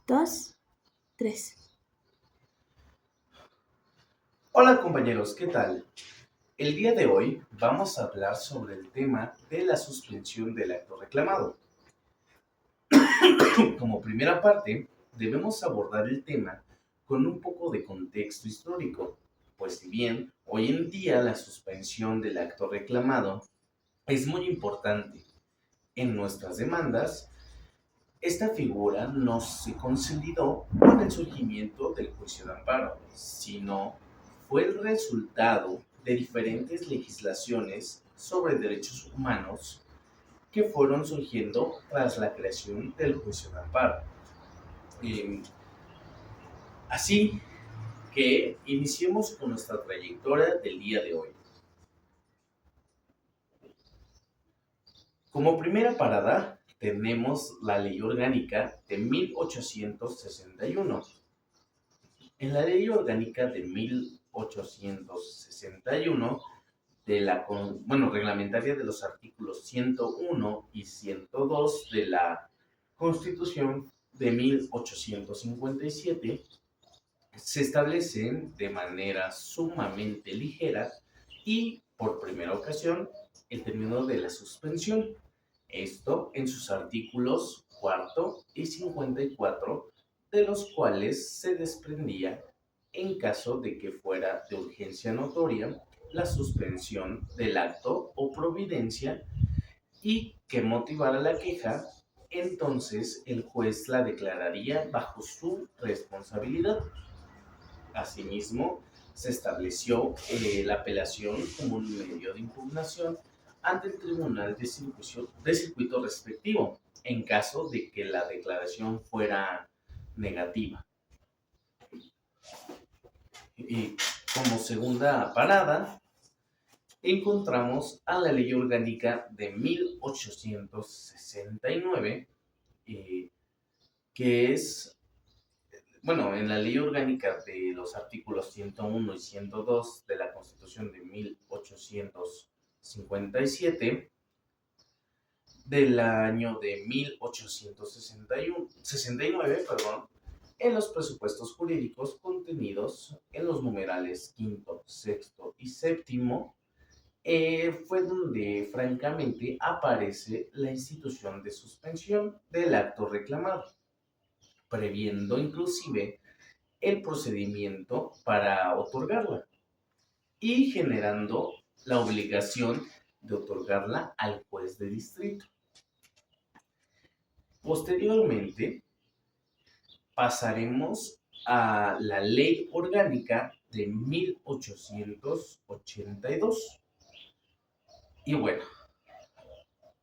dos, tres. Hola compañeros, ¿qué tal? El día de hoy vamos a hablar sobre el tema de la suspensión del acto reclamado. Como primera parte, debemos abordar el tema con un poco de contexto histórico, pues si bien hoy en día la suspensión del acto reclamado es muy importante en nuestras demandas, esta figura no se consolidó con el surgimiento del juicio de amparo, sino fue el resultado de diferentes legislaciones sobre derechos humanos que fueron surgiendo tras la creación del juicio de amparo. Eh, Así que iniciemos con nuestra trayectoria del día de hoy. Como primera parada, tenemos la Ley Orgánica de 1861. En la Ley Orgánica de 1861, reglamentaria de los artículos 101 y 102 de la Constitución de 1857, se establecen de manera sumamente ligera y por primera ocasión el término de la suspensión. Esto en sus artículos cuarto y 54, de los cuales se desprendía, en caso de que fuera de urgencia notoria, la suspensión del acto o providencia y que motivara la queja, entonces el juez la declararía bajo su responsabilidad. Asimismo, se estableció la apelación como un medio de impugnación ante el tribunal de circuito respectivo, en caso de que la declaración fuera negativa. Y como segunda parada, encontramos a la Ley Orgánica de 1869, que es en la Ley Orgánica de los artículos 101 y 102 de la Constitución de 1857, del año de 1869, en los presupuestos jurídicos contenidos en los numerales quinto, sexto y séptimo, fue donde francamente aparece la institución de suspensión del acto reclamado, previendo inclusive el procedimiento para otorgarla y generando la obligación de otorgarla al juez de distrito. Posteriormente, pasaremos a la Ley Orgánica de 1882. Y bueno,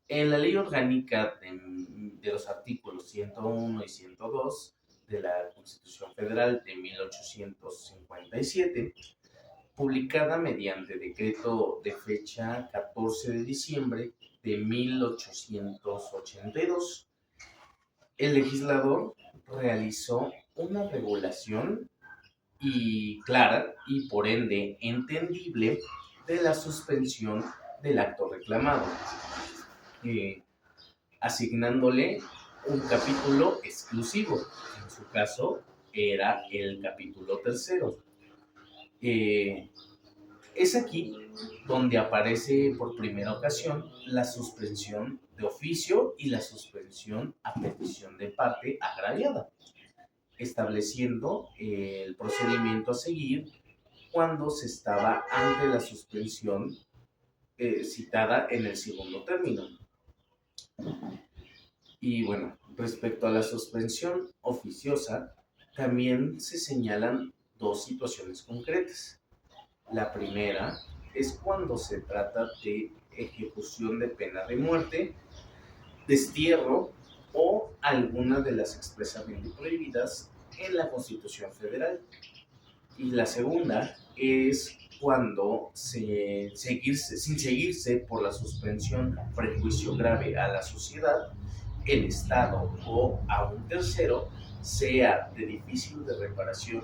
en la Ley Orgánica de los artículos 101 y 102 de la Constitución Federal de 1857, publicada mediante decreto de fecha 14 de diciembre de 1882, el legislador realizó una regulación clara y por ende entendible de la suspensión del acto reclamado, asignándole un capítulo exclusivo. En su caso era el capítulo tercero. Es aquí donde aparece por primera ocasión la suspensión de oficio y la suspensión a petición de parte agraviada, estableciendo el procedimiento a seguir cuando se estaba ante la suspensión citada en el segundo término. Y bueno, respecto a la suspensión oficiosa, también se señalan dos situaciones concretas. La primera es cuando se trata de ejecución de pena de muerte, destierro o alguna de las expresamente prohibidas en la Constitución Federal. Y la segunda es cuando, sin seguirse por la suspensión prejuicio grave a la sociedad, el Estado o a un tercero, sea de difícil de reparación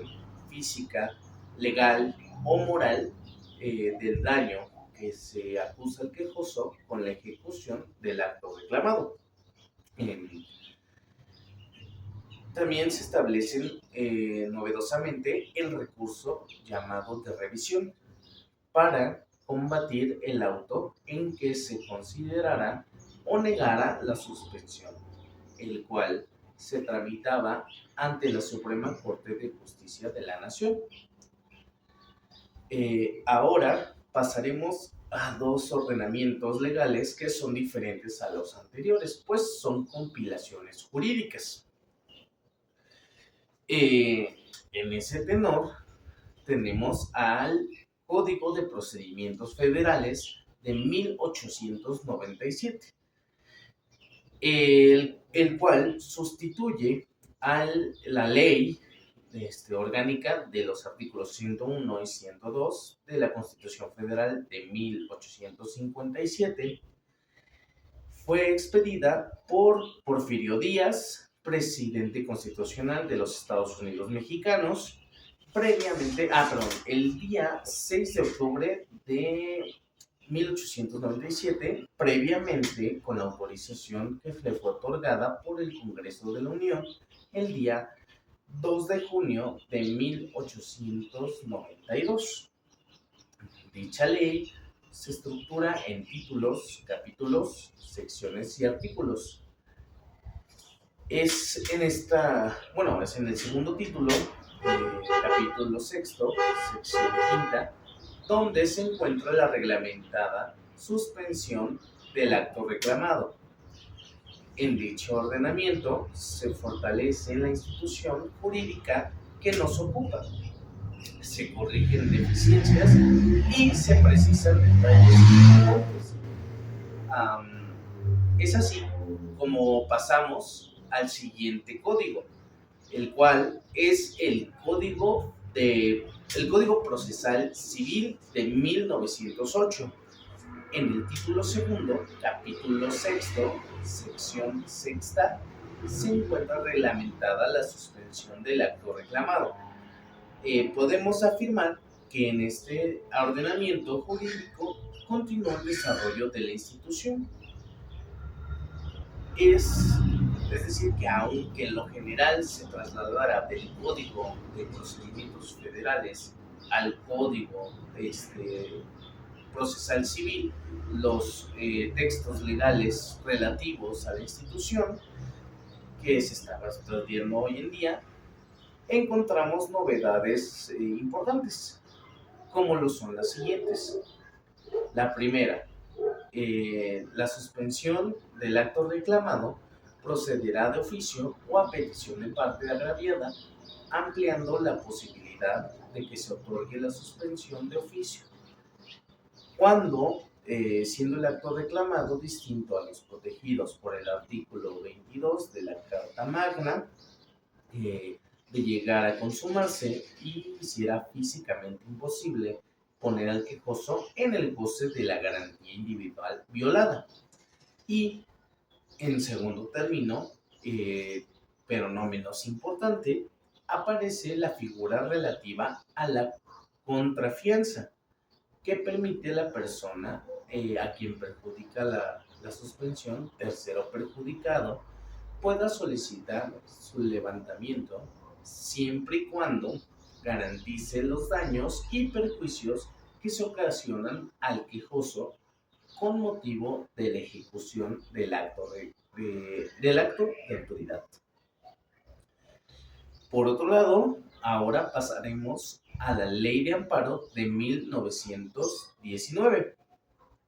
física, legal o moral, del daño que se acusa al quejoso con la ejecución del acto reclamado. También se establecen novedosamente el recurso llamado de revisión para combatir el auto en que se considerara o negara la suspensión, el cual se tramitaba ante la Suprema Corte de Justicia de la Nación. Ahora pasaremos a dos ordenamientos legales que son diferentes a los anteriores, pues son compilaciones jurídicas. En ese tenor tenemos al Código de Procedimientos Federales de 1897, el cual sustituye a la ley orgánica de los artículos 101 y 102 de la Constitución Federal de 1857. Fue expedida por Porfirio Díaz, presidente constitucional de los Estados Unidos mexicanos, el día 6 de octubre de 1897, previamente con la autorización que le fue otorgada por el Congreso de la Unión el día 2 de junio de 1892. Dicha ley se estructura en títulos, capítulos, secciones y artículos. Es en el segundo título, capítulo sexto, sección quinta, donde se encuentra la reglamentada suspensión del acto reclamado. En dicho ordenamiento se fortalece la institución jurídica que nos ocupa, se corrigen deficiencias y se precisan detalles importantes. Es así como pasamos al siguiente código, el cual es el Código Procesal Civil de 1908. En el título segundo, capítulo sexto, sección sexta, se encuentra reglamentada la suspensión del acto reclamado. Podemos afirmar que en este ordenamiento jurídico continúa el desarrollo de la institución. Es decir, que aunque en lo general se trasladara del Código de Procedimientos Federales al Código Procesal Civil, los textos legales relativos a la institución que se está transmitiendo hoy en día, encontramos novedades importantes, como lo son las siguientes. La primera, la suspensión del acto reclamado procederá de oficio o a petición de parte agraviada, ampliando la posibilidad de que se otorgue la suspensión de oficio, cuando, siendo el acto reclamado distinto a los protegidos por el artículo 22 de la Carta Magna, de llegar a consumarse y si era físicamente imposible poner al quejoso en el goce de la garantía individual violada. Y en segundo término, pero no menos importante, aparece la figura relativa a la contrafianza, que permite a la persona a quien perjudica la suspensión, tercero perjudicado, pueda solicitar su levantamiento siempre y cuando garantice los daños y perjuicios que se ocasionan al quejoso con motivo de la ejecución del acto de autoridad. Por otro lado, ahora pasaremos a la Ley de Amparo de 1919.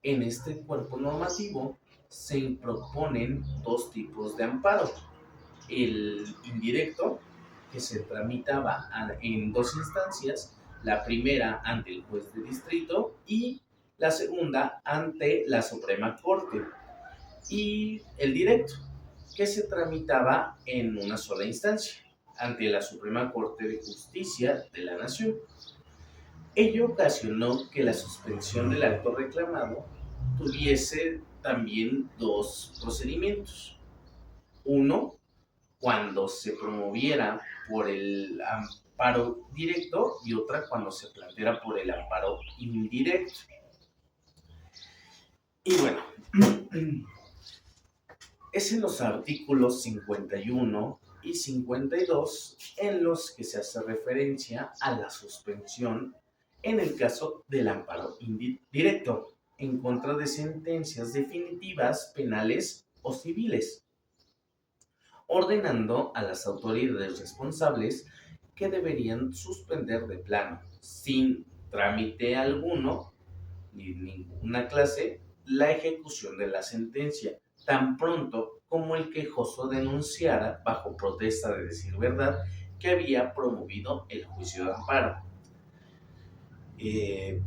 En este cuerpo normativo se proponen dos tipos de amparo. El indirecto, que se tramitaba en dos instancias, la primera ante el juez de distrito y la segunda ante la Suprema Corte. Y el directo, que se tramitaba en una sola instancia, ante la Suprema Corte de Justicia de la Nación. Ello ocasionó que la suspensión del acto reclamado tuviese también dos procedimientos. Uno, cuando se promoviera por el amparo directo, y otra cuando se planteara por el amparo indirecto. Y bueno, es en los artículos 51 y 52 en los que se hace referencia a la suspensión en el caso del amparo indirecto en contra de sentencias definitivas penales o civiles, ordenando a las autoridades responsables que deberían suspender de plano, sin trámite alguno ni ninguna clase, la ejecución de la sentencia, tan pronto como el quejoso denunciara, bajo protesta de decir verdad, que había promovido el juicio de amparo. En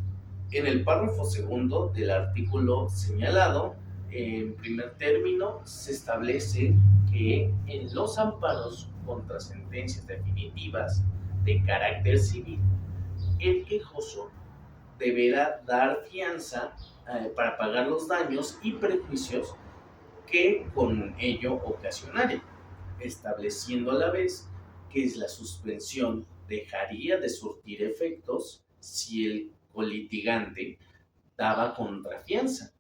el párrafo segundo del artículo señalado, en primer término, se establece que en los amparos contra sentencias definitivas de carácter civil, el quejoso deberá dar fianza para pagar los daños y perjuicios que con ello ocasionare, estableciendo a la vez que la suspensión dejaría de surtir efectos si el colitigante daba contrafianza,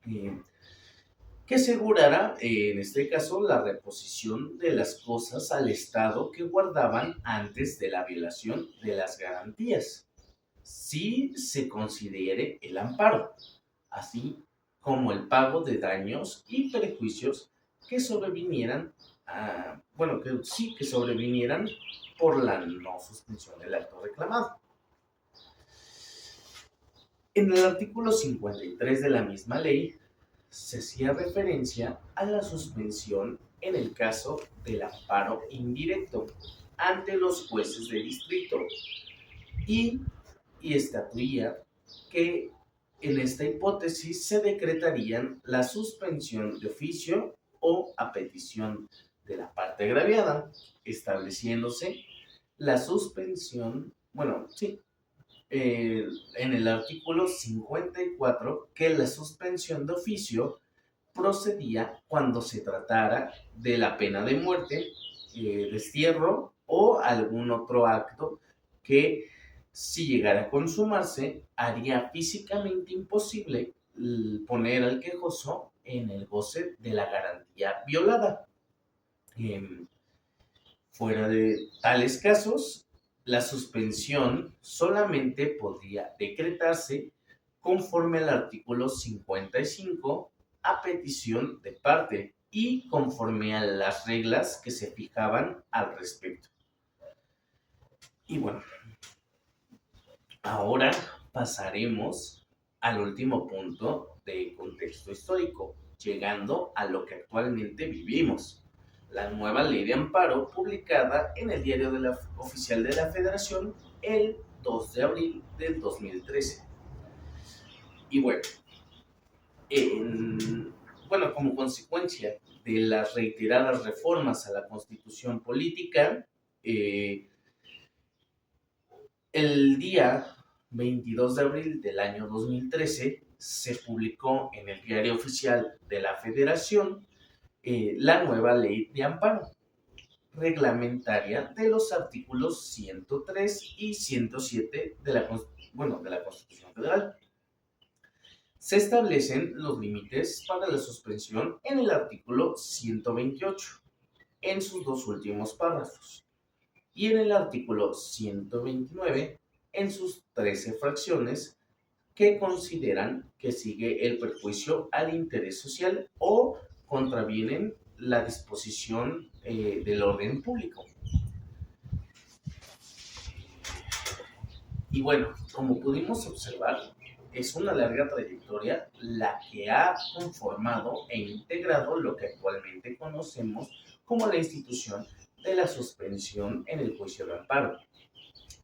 que asegurará, en este caso, la reposición de las cosas al estado que guardaban antes de la violación de las garantías, si se considere el amparo, así como el pago de daños y perjuicios que sobrevinieran, que sobrevinieran por la no suspensión del acto reclamado. En el artículo 53 de la misma ley se hacía referencia a la suspensión en el caso del amparo indirecto ante los jueces de distrito y estatuía que en esta hipótesis se decretarían la suspensión de oficio o a petición de la parte agraviada, estableciéndose la suspensión, en el artículo 54 que la suspensión de oficio procedía cuando se tratara de la pena de muerte, destierro o algún otro acto que, si llegara a consumarse, haría físicamente imposible poner al quejoso en el goce de la garantía violada. Fuera de tales casos, la suspensión solamente podría decretarse conforme al artículo 55 a petición de parte y conforme a las reglas que se fijaban al respecto. Y bueno, ahora pasaremos al último punto de contexto histórico, llegando a lo que actualmente vivimos. La nueva ley de amparo publicada en el Diario Oficial de la Federación el 2 de abril del 2013. Y como consecuencia de las reiteradas reformas a la Constitución Política, el día 22 de abril del año 2013 se publicó en el Diario Oficial de la Federación la nueva ley de amparo reglamentaria de los artículos 103 y 107 de la Constitución Federal. Se establecen los límites para la suspensión en el artículo 128, en sus dos últimos párrafos, y en el artículo 129, en sus 13 fracciones, que consideran que sigue el perjuicio al interés social o contravienen la disposición del orden público. Y como pudimos observar, es una larga trayectoria la que ha conformado e integrado lo que actualmente conocemos como la institución de la suspensión en el juicio de amparo,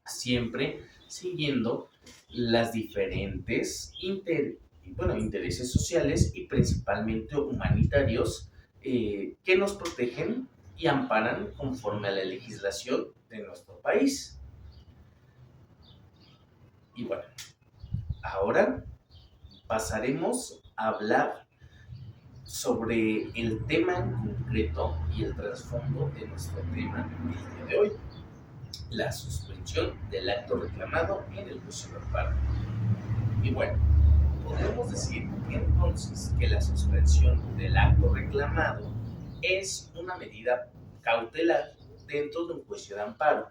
siempre siguiendo las diferentes intereses sociales y principalmente humanitarios que nos protegen y amparan conforme a la legislación de nuestro país. Y ahora pasaremos a hablar sobre el tema en concreto y el trasfondo de nuestro tema el día de hoy: la suspensión del acto reclamado en el juicio de amparo. Y podemos decir entonces que la suspensión del acto reclamado es una medida cautelar dentro de un juicio de amparo,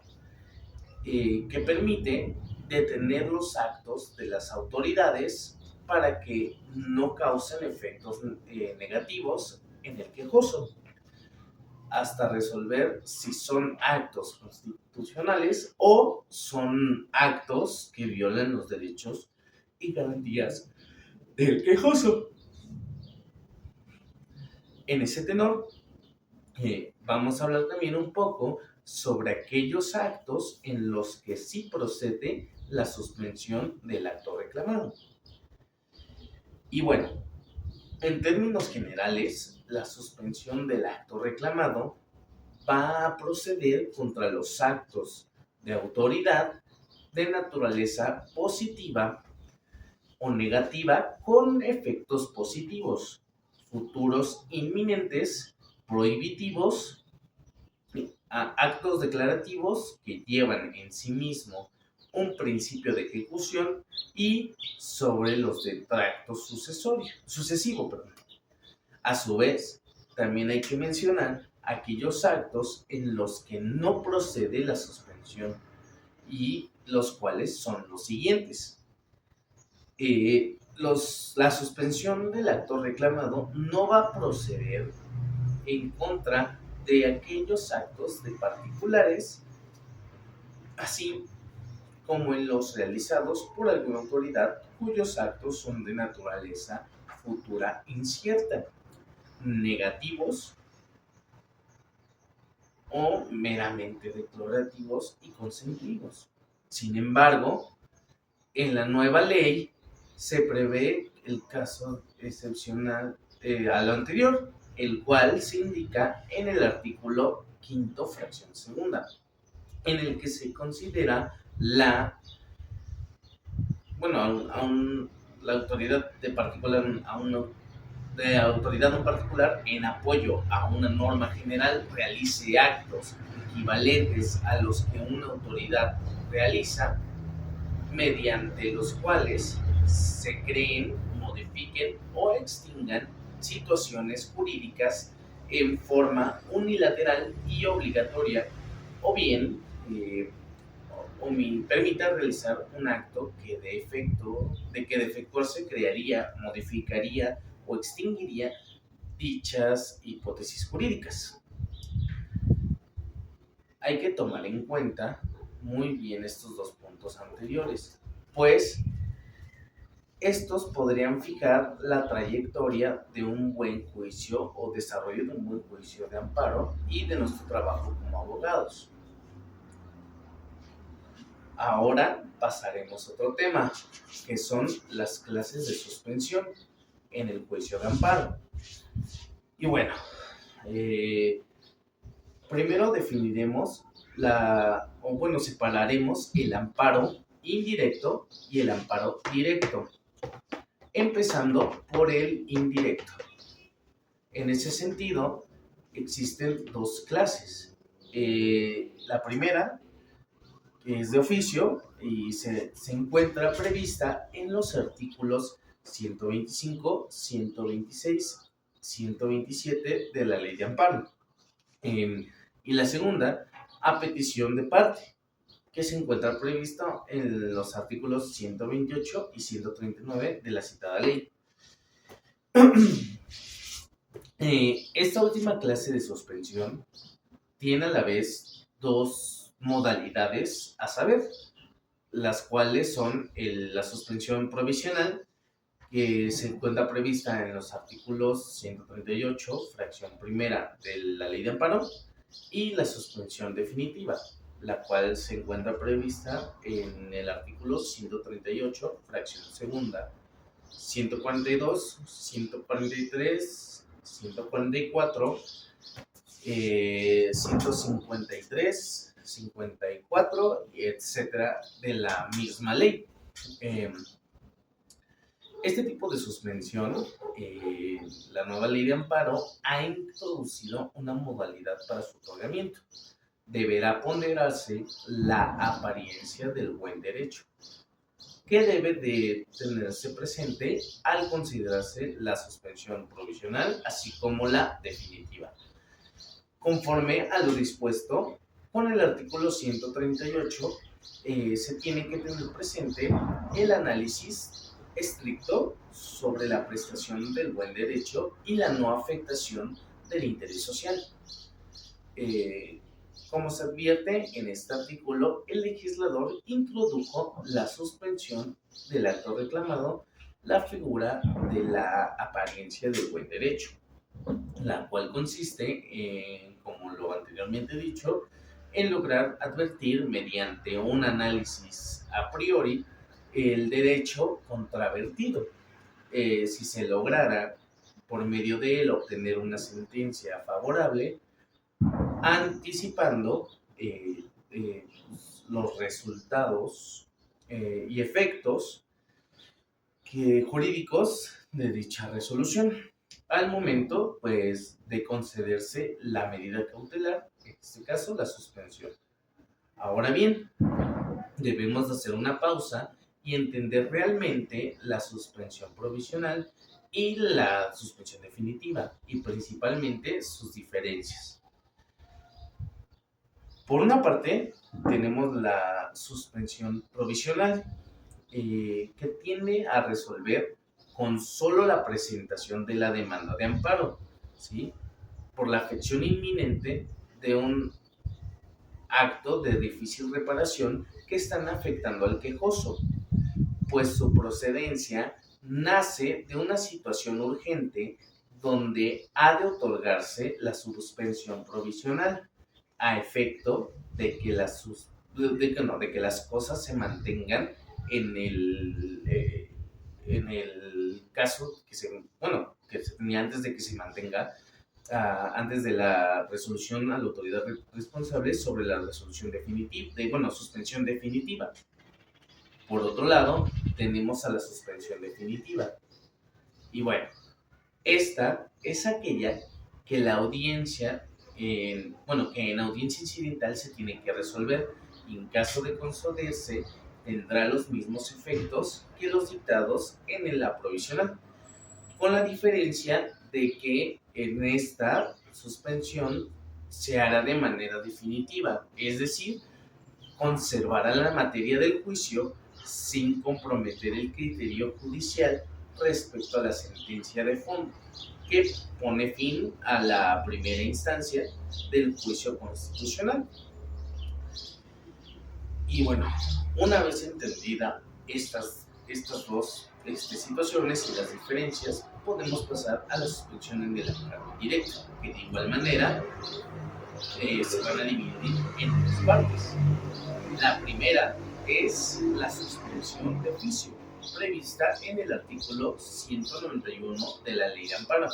que permite detener los actos de las autoridades para que no causen efectos negativos en el quejoso, hasta resolver si son actos constitucionales o son actos que violan los derechos y garantías del quejoso. En ese tenor, vamos a hablar también un poco sobre aquellos actos en los que sí procede la suspensión del acto reclamado. Y bueno, en términos generales, la suspensión del acto reclamado va a proceder contra los actos de autoridad de naturaleza positiva o negativa con efectos positivos, futuros inminentes, prohibitivos, actos declarativos que llevan en sí mismo un principio de ejecución y sobre los de tracto sucesivo. A su vez, también hay que mencionar aquellos actos en los que no procede la suspensión y los cuales son los siguientes. La suspensión del acto reclamado no va a proceder en contra de aquellos actos de particulares, así como en los realizados por alguna autoridad cuyos actos son de naturaleza futura incierta, negativos o meramente declarativos y consentidos. Sin embargo, en la nueva ley se prevé el caso excepcional a lo anterior, el cual se indica en el artículo 5º, fracción segunda, en el que se considera la autoridad de particular de autoridad en particular en apoyo a una norma general realice actos equivalentes a los que una autoridad realiza, mediante los cuales se creen, modifiquen o extingan situaciones jurídicas en forma unilateral y obligatoria, o bien permita realizar un acto que de efectuarse crearía, modificaría o extinguiría dichas hipótesis jurídicas. Hay que tomar en cuenta muy bien estos dos puntos anteriores, pues estos podrían fijar la trayectoria de un buen juicio o desarrollo de un buen juicio de amparo y de nuestro trabajo como abogados. Ahora pasaremos a otro tema, que son las clases de suspensión en el juicio de amparo. Y bueno, primero definiremos separaremos el amparo indirecto y el amparo directo, empezando por el indirecto. En ese sentido, existen dos clases. La primera, que es de oficio y se encuentra prevista en los artículos 125, 126, 127 de la Ley de Amparo. Y la segunda, a petición de parte, que se encuentra prevista en los artículos 128 y 139 de la citada ley. Esta última clase de suspensión tiene a la vez dos modalidades a saber, las cuales son la suspensión provisional, que se encuentra prevista en los artículos 138, fracción primera de la Ley de Amparo, y la suspensión definitiva, la cual se encuentra prevista en el artículo 138, fracción segunda, 142, 143, 144, 153, 54, etcétera, de la misma ley. Este tipo de suspensión, la nueva Ley de Amparo ha introducido una modalidad para su otorgamiento. Deberá ponderarse la apariencia del buen derecho, que debe de tenerse presente al considerarse la suspensión provisional, así como la definitiva. Conforme a lo dispuesto con el artículo 138, se tiene que tener presente el análisis estricto sobre la prestación del buen derecho y la no afectación del interés social. Eh, Como se advierte en este artículo, el legislador introdujo la suspensión del acto reclamado, la figura de la apariencia del buen derecho, la cual consiste en, como lo anteriormente dicho, en lograr advertir mediante un análisis a priori el derecho contravertido. Si se lograra por medio de él obtener una sentencia favorable, anticipando los resultados y efectos jurídicos de dicha resolución al momento pues de concederse la medida cautelar, en este caso la suspensión. Ahora bien, debemos de hacer una pausa y entender realmente la suspensión provisional y la suspensión definitiva y principalmente sus diferencias. Por una parte, tenemos la suspensión provisional, que tiende a resolver con solo la presentación de la demanda de amparo, ¿sí? Por la afección inminente de un acto de difícil reparación que están afectando al quejoso, pues su procedencia nace de una situación urgente donde ha de otorgarse la suspensión provisional a efecto de que de que las cosas se mantengan en el caso que se tenía antes de que se mantenga, antes de la resolución a la autoridad responsable sobre la resolución definitiva, suspensión definitiva. Por otro lado, tenemos a la suspensión definitiva. Y bueno, esta es aquella que la audiencia, que en audiencia incidental se tiene que resolver y en caso de concederse tendrá los mismos efectos que los dictados en la provisional, con la diferencia de que en esta suspensión se hará de manera definitiva, es decir, conservará la materia del juicio sin comprometer el criterio judicial respecto a la sentencia de fondo, que pone fin a la primera instancia del juicio constitucional. Y bueno, una vez entendida estas dos situaciones y las diferencias, podemos pasar a la suspensión en el amparo directo, que de igual manera se van a dividir en dos partes. La primera es la suspensión de oficio, prevista en el artículo 191 de la Ley de Amparo,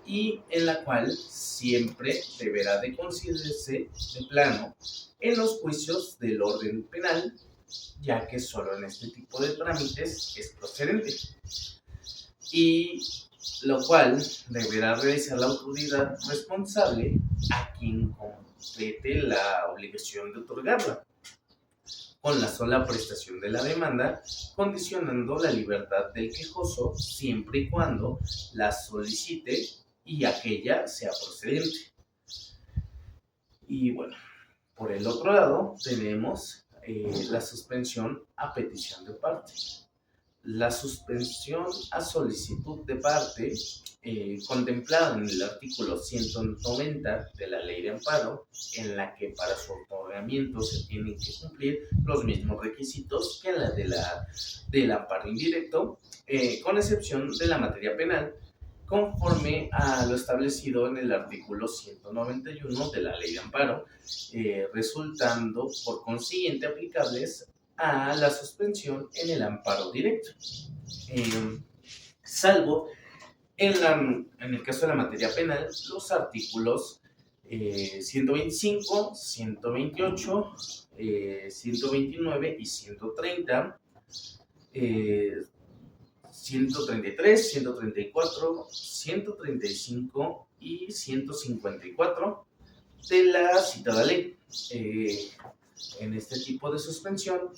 y en la cual siempre deberá de considerarse de plano en los juicios del orden penal, ya que solo en este tipo de trámites es procedente, y lo cual deberá realizar la autoridad responsable a quien compete la obligación de otorgarla, con la sola prestación de la demanda, condicionando la libertad del quejoso siempre y cuando la solicite y aquella sea procedente. Y bueno, por el otro lado tenemos la suspensión a petición de parte. La suspensión a solicitud de parte, contemplada en el artículo 190 de la Ley de Amparo, en la que para su otorgamiento se tienen que cumplir los mismos requisitos que la del amparo indirecto, con excepción de la materia penal, conforme a lo establecido en el artículo 191 de la Ley de Amparo, resultando por consiguiente aplicables a la suspensión en el amparo directo, salvo en el caso de la materia penal, los artículos 125, 128, 129 y 130, 133, 134, 135 y 154 de la citada ley. En este tipo de suspensión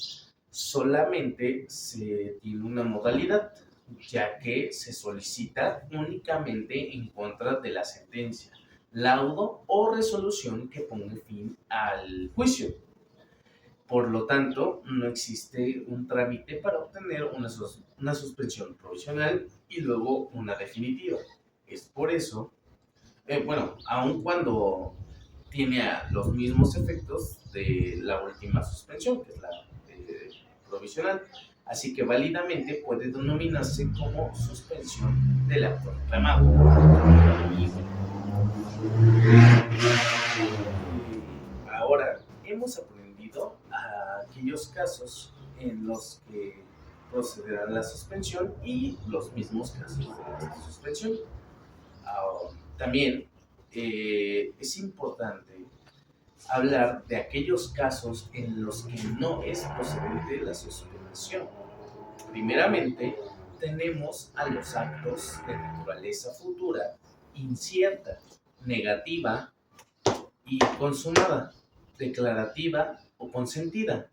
solamente se tiene una modalidad, ya que se solicita únicamente en contra de la sentencia, laudo o resolución que ponga fin al juicio. Por lo tanto, no existe un trámite para obtener una suspensión provisional y luego una definitiva. Es por eso, aun cuando tiene los mismos efectos de la última suspensión, que es la provisional. Así que válidamente puede denominarse como suspensión del acto reclamado. Ahora, hemos aprendido a aquellos casos en los que procederá la suspensión y los mismos casos de esta suspensión. También es importante hablar de aquellos casos en los que no es procedente la suspensión. Primeramente, tenemos a los actos de naturaleza futura, incierta, negativa y consumada, declarativa o consentida.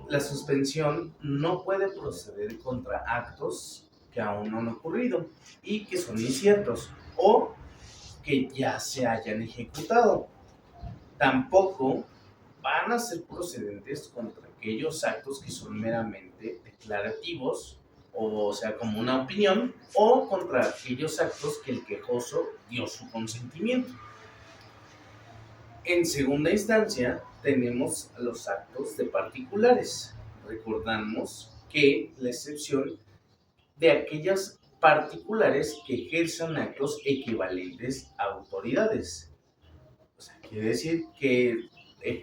La suspensión no puede proceder contra actos que aún no han ocurrido y que son inciertos o que ya se hayan ejecutado. Tampoco van a ser procedentes contra aquellos actos que son meramente declarativos, o sea, como una opinión, o contra aquellos actos que el quejoso dio su consentimiento. En segunda instancia, tenemos los actos de particulares. Recordamos que la excepción de aquellas particulares que ejerzan actos equivalentes a autoridades. O sea, quiere decir que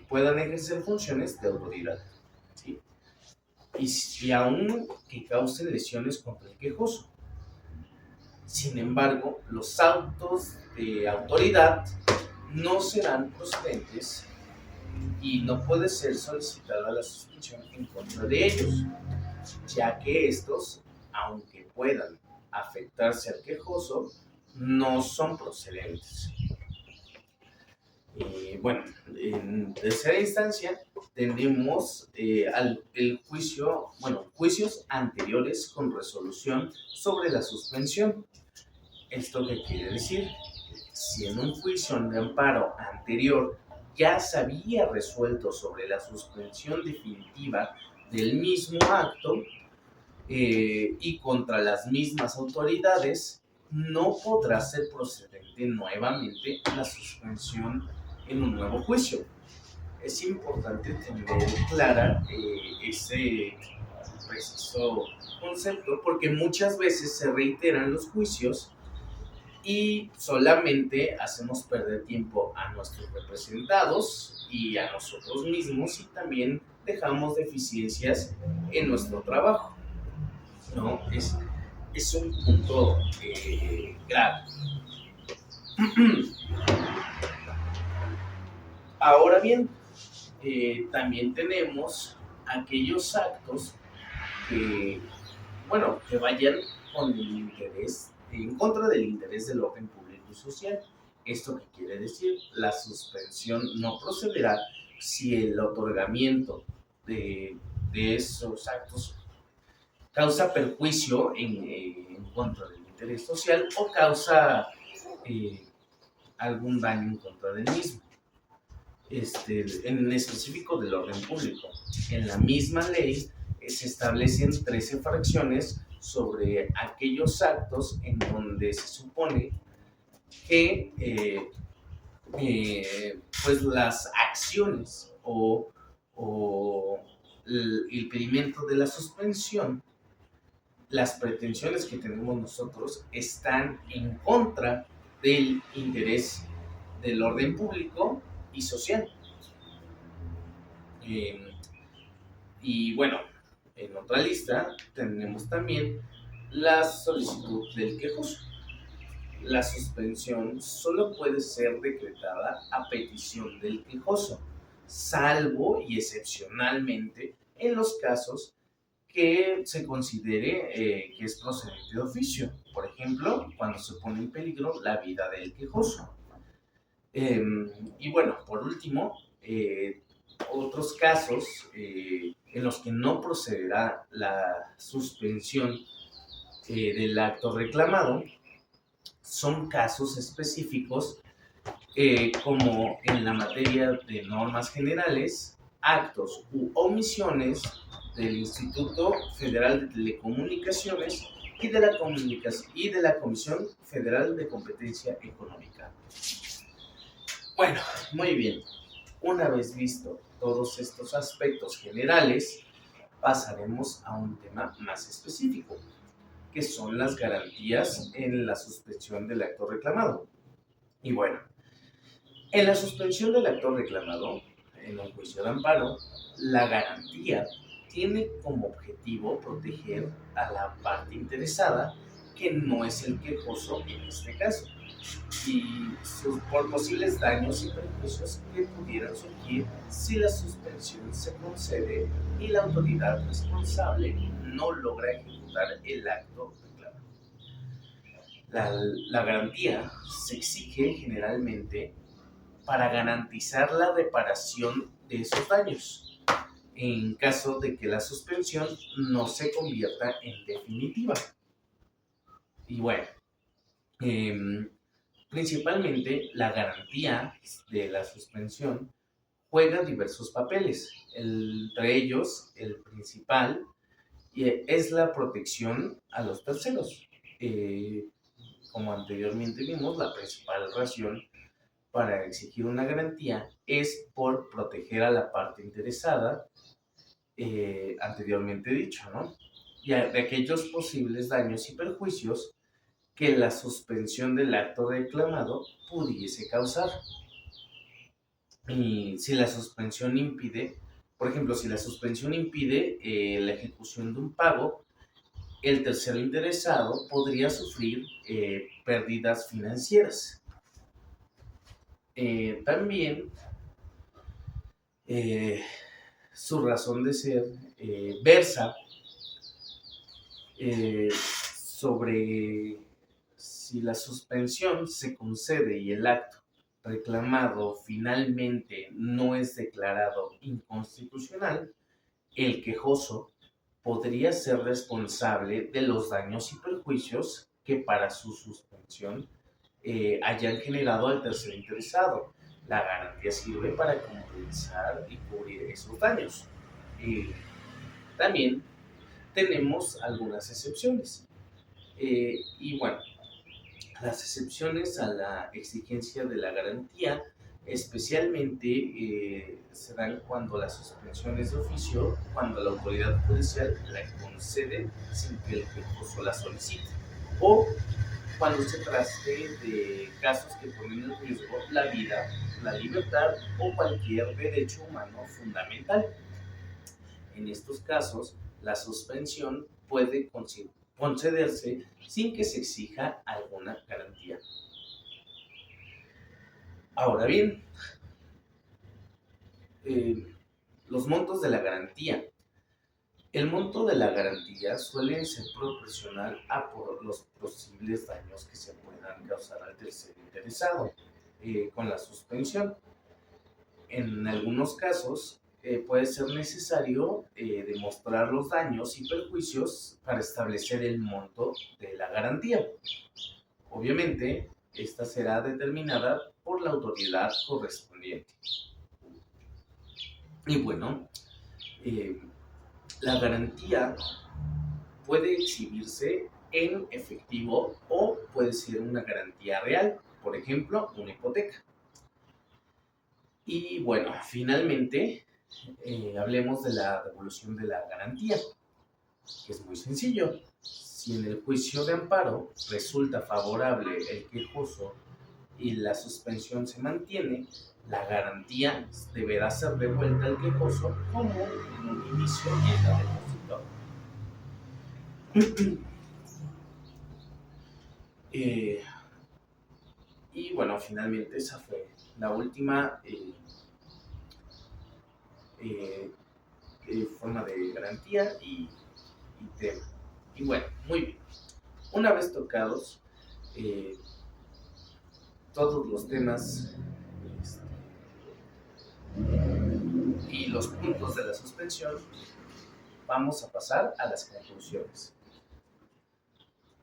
puedan ejercer funciones de autoridad, ¿sí? Y aún que causen lesiones contra el quejoso. Sin embargo, los autos de autoridad no serán procedentes y no puede ser solicitada la suspensión en contra de ellos, ya que estos, aunque puedan afectarse al quejoso, no son procedentes. En tercera instancia tenemos juicios anteriores con resolución sobre la suspensión. ¿Esto qué quiere decir? Si en un juicio de amparo anterior ya se había resuelto sobre la suspensión definitiva del mismo acto y contra las mismas autoridades, no podrá ser procedente nuevamente la suspensión en un nuevo juicio. Es importante tener clara ese preciso concepto porque muchas veces se reiteran los juicios y solamente hacemos perder tiempo a nuestros representados y a nosotros mismos y también dejamos deficiencias en nuestro trabajo, ¿no? Es un punto grave. Ahora bien, también tenemos aquellos actos que vayan con el interés, en contra del interés del orden público y social. ¿Esto qué quiere decir? La suspensión no procederá si el otorgamiento de esos actos causa perjuicio en contra del interés social o causa algún daño en contra del mismo. En específico del orden público. En la misma ley se establecen 13 fracciones sobre aquellos actos en donde se supone que pues las acciones o el pedimento de la suspensión, las pretensiones que tenemos nosotros están en contra del interés del orden público y social. Y bueno, en otra lista tenemos también la solicitud del quejoso. La suspensión solo puede ser decretada a petición del quejoso, salvo y excepcionalmente en los casos que se considere que es procedente de oficio. Por ejemplo, cuando se pone en peligro la vida del quejoso. Y bueno, por último, otros casos en los que no procederá la suspensión del acto reclamado son casos específicos como en la materia de normas generales, actos u omisiones del Instituto Federal de Telecomunicaciones y de la Comisión Federal de Competencia Económica. Bueno, muy bien. Una vez visto todos estos aspectos generales, pasaremos a un tema más específico, que son las garantías en la suspensión del acto reclamado. Y bueno, en la suspensión del acto reclamado, en un juicio de amparo, la garantía tiene como objetivo proteger a la parte interesada, que no es el quejoso en este caso, y por posibles daños y perjuicios que pudieran surgir si la suspensión se concede y la autoridad responsable no logra ejecutar el acto reclamado. La garantía se exige generalmente para garantizar la reparación de esos daños, en caso de que la suspensión no se convierta en definitiva. Y bueno, principalmente la garantía de la suspensión juega diversos papeles, entre ellos el principal es la protección a los terceros. Como anteriormente vimos, la principal razón para exigir una garantía es por proteger a la parte interesada, anteriormente dicho, ¿no? Y de aquellos posibles daños y perjuicios que la suspensión del acto reclamado pudiese causar. Y si la suspensión impide, por ejemplo, si la suspensión impide la ejecución de un pago, el tercero interesado podría sufrir pérdidas financieras. También su razón de ser versa sobre si la suspensión se concede y el acto reclamado finalmente no es declarado inconstitucional, el quejoso podría ser responsable de los daños y perjuicios que para su suspensión hayan generado al tercer interesado. La garantía sirve para compensar y cubrir esos daños. También tenemos algunas excepciones. Y bueno, las excepciones a la exigencia de la garantía especialmente se dan cuando la suspensión es de oficio, cuando la autoridad judicial la concede sin que el quejoso la solicite, o cuando se trate de casos que ponen en riesgo la vida, la libertad o cualquier derecho humano fundamental. En estos casos, la suspensión puede concederse sin que se exija alguna garantía. Ahora bien, los montos de la garantía. El monto de la garantía suele ser proporcional a por los posibles daños que se puedan causar al tercer interesado con la suspensión. En algunos casos puede ser necesario demostrar los daños y perjuicios para establecer el monto de la garantía. Obviamente, esta será determinada por la autoridad correspondiente. Y bueno, la garantía puede exhibirse en efectivo o puede ser una garantía real, por ejemplo, una hipoteca. Y bueno, finalmente, hablemos de la devolución de la garantía, que es muy sencillo. Si en el juicio de amparo resulta favorable el quejoso y la suspensión se mantiene, la garantía deberá ser devuelta al quejoso como en un inicio y en la depositor. Y bueno, finalmente esa fue la última forma de garantía y tema. Y bueno, muy bien. Una vez tocados todos los temas y los puntos de la suspensión, vamos a pasar a las conclusiones.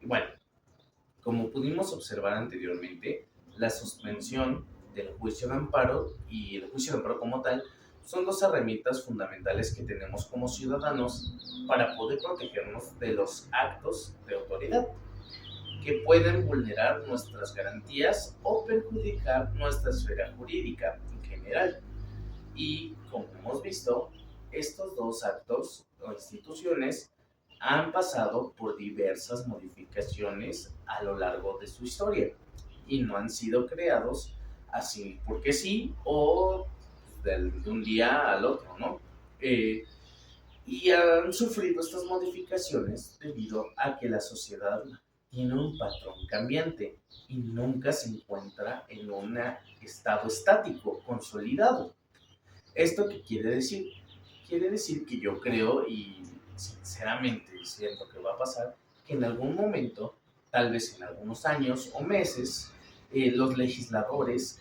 Y bueno, como pudimos observar anteriormente, la suspensión del juicio de amparo y el juicio de amparo como tal son dos herramientas fundamentales que tenemos como ciudadanos para poder protegernos de los actos de autoridad que pueden vulnerar nuestras garantías o perjudicar nuestra esfera jurídica en general. Y como hemos visto, estos dos actos o instituciones han pasado por diversas modificaciones a lo largo de su historia y no han sido creados así porque sí o de un día al otro, ¿no? Eh, y han sufrido estas modificaciones debido a que la sociedad tiene un patrón cambiante y nunca se encuentra en un estado estático, consolidado. ¿Esto qué quiere decir? Quiere decir que yo creo y sinceramente siento que va a pasar que en algún momento, tal vez en algunos años o meses, los legisladores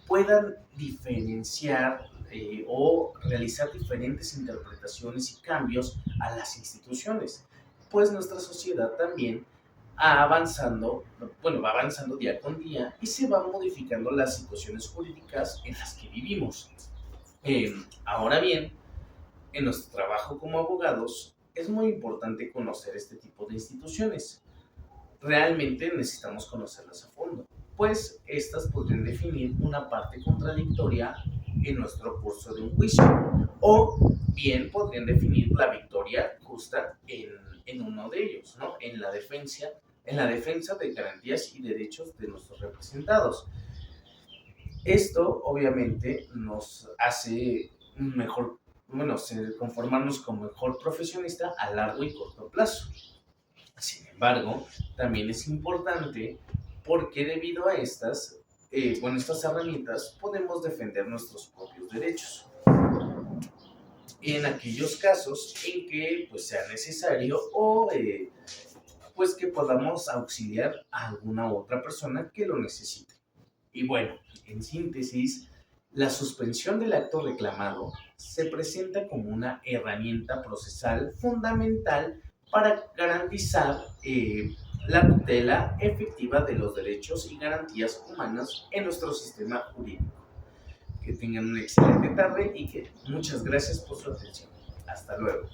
puedan diferenciar o realizar diferentes interpretaciones y cambios a las instituciones, pues nuestra sociedad también va avanzando día con día y se van modificando las situaciones jurídicas en las que vivimos. Ahora bien, en nuestro trabajo como abogados es muy importante conocer este tipo de instituciones. Realmente necesitamos conocerlas a fondo, pues estas podrían definir una parte contradictoria en nuestro curso de un juicio, o bien podrían definir la victoria justa en uno de ellos, ¿no? En la defensa de garantías y derechos de nuestros representados. Esto obviamente nos hace mejor, bueno, conformarnos como mejor profesionista a largo y corto plazo. Sin embargo, también es importante porque debido a estas herramientas podemos defender nuestros propios derechos. En aquellos casos en que pues, sea necesario o pues que podamos auxiliar a alguna otra persona que lo necesite. Y bueno, en síntesis, la suspensión del acto reclamado se presenta como una herramienta procesal fundamental para garantizar la tutela efectiva de los derechos y garantías humanas en nuestro sistema jurídico. Que tengan una excelente tarde y que muchas gracias por su atención. Hasta luego.